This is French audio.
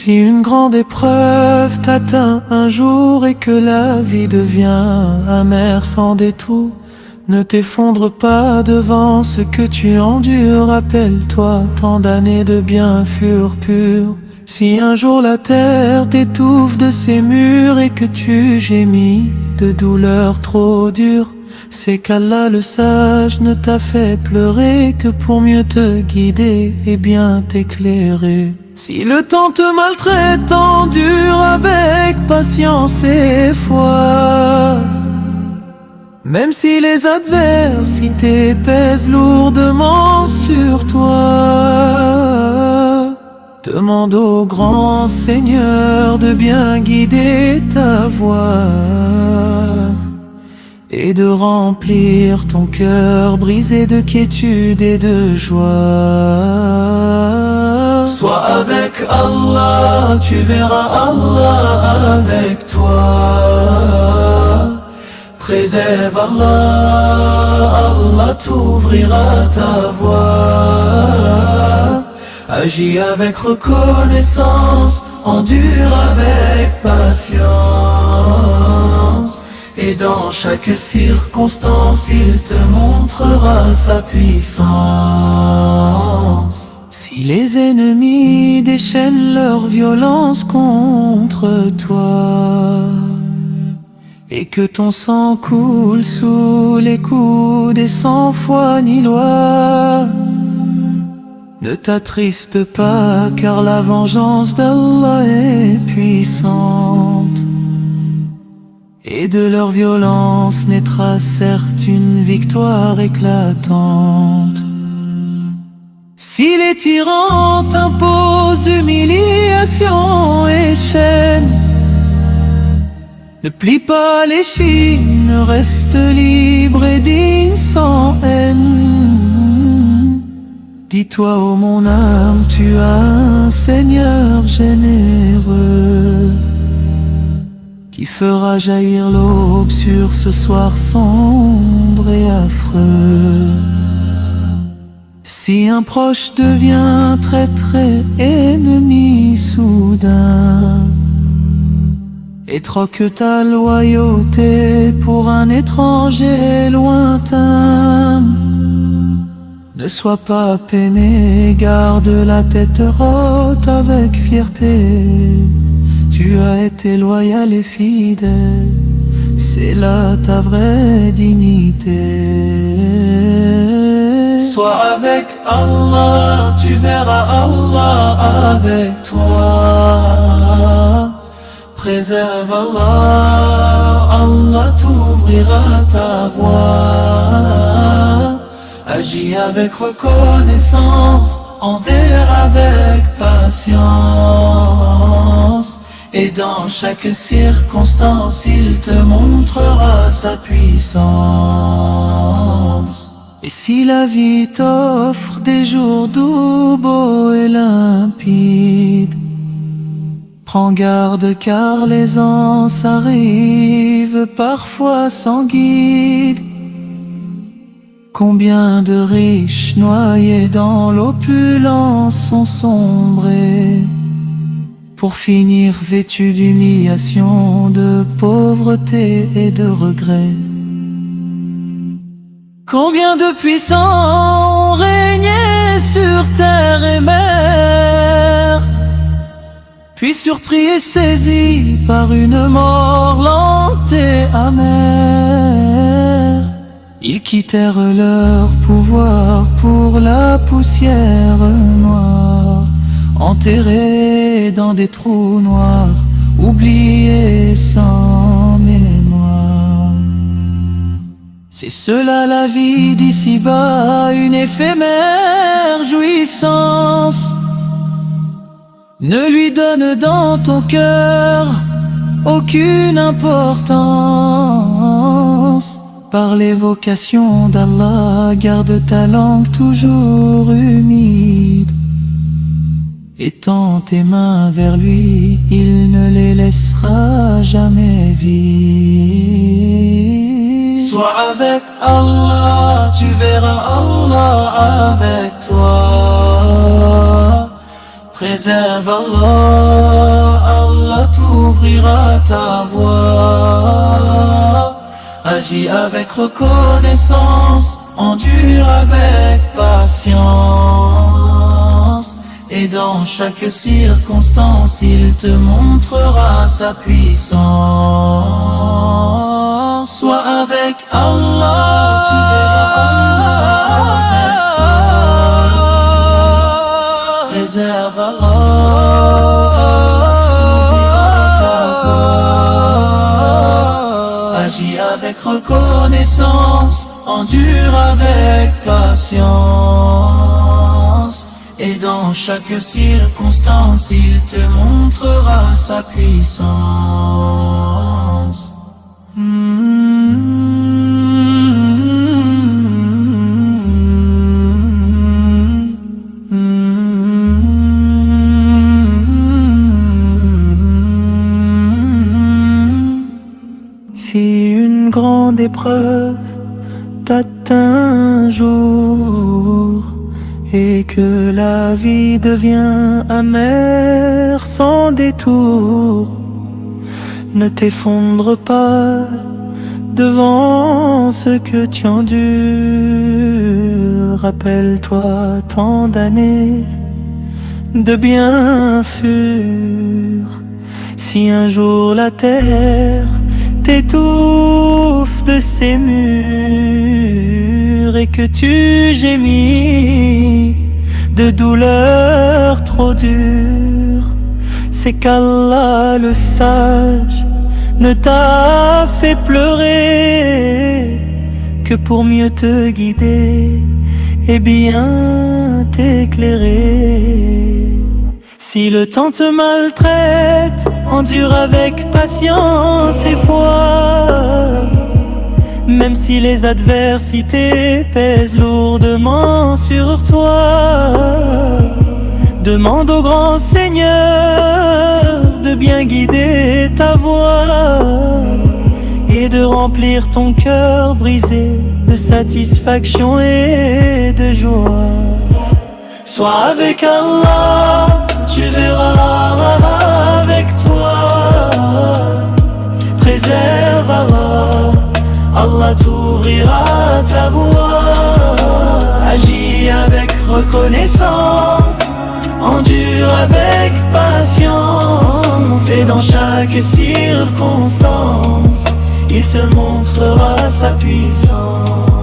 Si une grande épreuve t'atteint un jour et que la vie devient amère sans détour, ne t'effondre pas devant ce que tu endures. Rappelle-toi, tant d'années de bien furent pures. Si un jour la terre t'étouffe de ses murs et que tu gémis de douleur trop dure, c'est qu'Allah le sage ne t'a fait pleurer que pour mieux te guider et bien t'éclairer. Si le temps te maltraite, endure avec patience et foi. Même si les adversités pèsent lourdement sur toi, demande au grand Seigneur de bien guider ta voie et de remplir ton cœur brisé de quiétude et de joie. Sois avec Allah, tu verras Allah avec toi. Préserve Allah, Allah t'ouvrira ta voie. Agis avec reconnaissance, endure avec patience. Et dans chaque circonstance, il te montrera sa puissance. Si les ennemis déchaînent leur violence contre toi, et que ton sang coule sous les coups des sans foi ni loi, ne t'attriste pas, car la vengeance d'Allah est puissante, et de leur violence naîtra certes une victoire éclatante. Si les tyrans t'imposent humiliation et chaîne, ne plie pas l'échine, reste libre et digne sans haine. Dis-toi, ô mon âme, tu as un Seigneur généreux qui fera jaillir l'aube sur ce soir sombre et affreux. Si un proche devient traître et ennemi soudain, et troque ta loyauté pour un étranger lointain, ne sois pas peiné, garde la tête haute avec fierté. Tu as été loyal et fidèle, c'est là ta vraie dignité. Sois avec Allah, tu verras Allah avec toi. Préserve Allah, Allah t'ouvrira ta voie. Agis avec reconnaissance, endure avec patience. Et dans chaque circonstance, il te montrera sa puissance. Et si la vie t'offre des jours doux, beaux et limpides, prends garde car l'aisance arrive parfois sans guide. Combien de riches noyés dans l'opulence sont sombrés, pour finir vêtus d'humiliation, de pauvreté et de regrets. Combien de puissants ont régné sur terre et mer, puis surpris et saisis par une mort lente et amère, ils quittèrent leur pouvoir pour la poussière noire, enterrés dans des trous noirs, oubliés sans mémoire. C'est cela la vie d'ici-bas, une éphémère jouissance. Ne lui donne dans ton cœur aucune importance. Par l'évocation d'Allah, garde ta langue toujours humide, et tends tes mains vers lui, il ne les laissera jamais vides. Sois avec Allah, tu verras Allah avec toi. Préserve Allah, Allah t'ouvrira ta voie. Agis avec reconnaissance, endure avec patience. Et dans chaque circonstance, il te montrera sa puissance. Sois avec Allah, tu verras avec toi. Préserve Allah, tu verras ta voie. Agis avec reconnaissance, endure avec patience. Et dans chaque circonstance, il te montrera sa puissance. Si une grande épreuve t'atteint un jour, et que la vie devient amère sans détour, ne t'effondre pas devant ce que tu endures. Rappelle-toi tant d'années de bien furent. Si un jour la terre t'étouffe de ses murs et que tu gémis de douleur trop dure, c'est qu'Allah le sage ne t'a fait pleurer que pour mieux te guider et bien t'éclairer. Si le temps te maltraite, endure avec patience et foi. Même si les adversités pèsent lourdement sur toi, demande au grand Seigneur de bien guider ta voie et de remplir ton cœur brisé de satisfaction et de joie. Sois avec Allah, tu verras avec toi. Préserve Allah, Allah t'ouvrira ta voie. Agis avec reconnaissance, endure avec patience. Et dans chaque circonstance, il te montrera sa puissance.